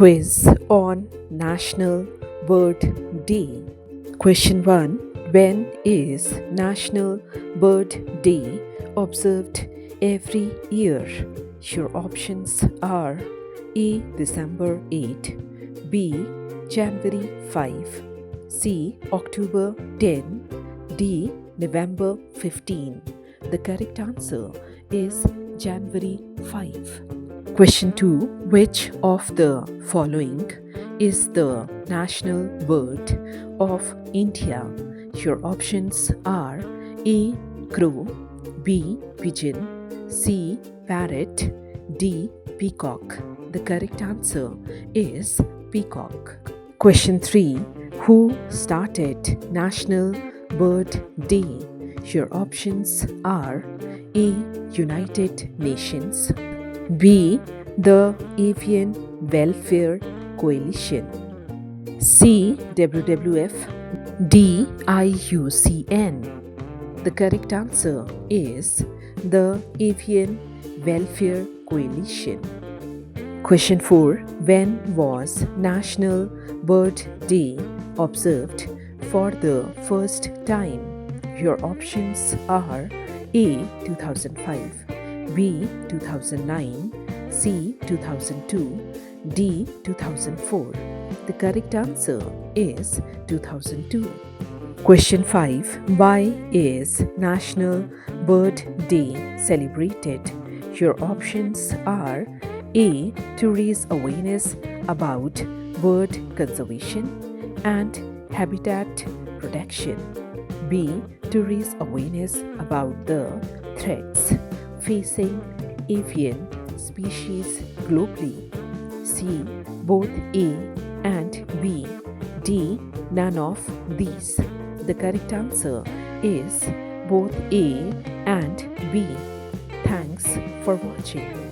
Quiz on National Bird Day. Question 1. When is National Bird Day observed every year? Your options are A. December 8, B. January 5, C. October 10, D. November 15. The correct answer is January 5. Question 2. Which of the following is the national bird of India? Your options are A. Crow, B. Pigeon, C. Parrot, D. Peacock. The correct answer is peacock. Question 3. Who started National Bird Day? Your options are A. United Nations, B. The Avian Welfare Coalition, C. WWF, D. IUCN. The correct answer is the Avian Welfare Coalition. Question 4. When was National Bird Day observed for the first time? Your options are A. 2005, B. 2009, C. 2002, D. 2004. The correct answer is 2002. Question 5. Why is National Bird Day celebrated? Your options are A. To raise awareness about bird conservation and habitat protection, B. To raise awareness about the threats facing avian species globally, C. Both A and B, D. None of these. The correct answer is both A and B. Thanks for watching.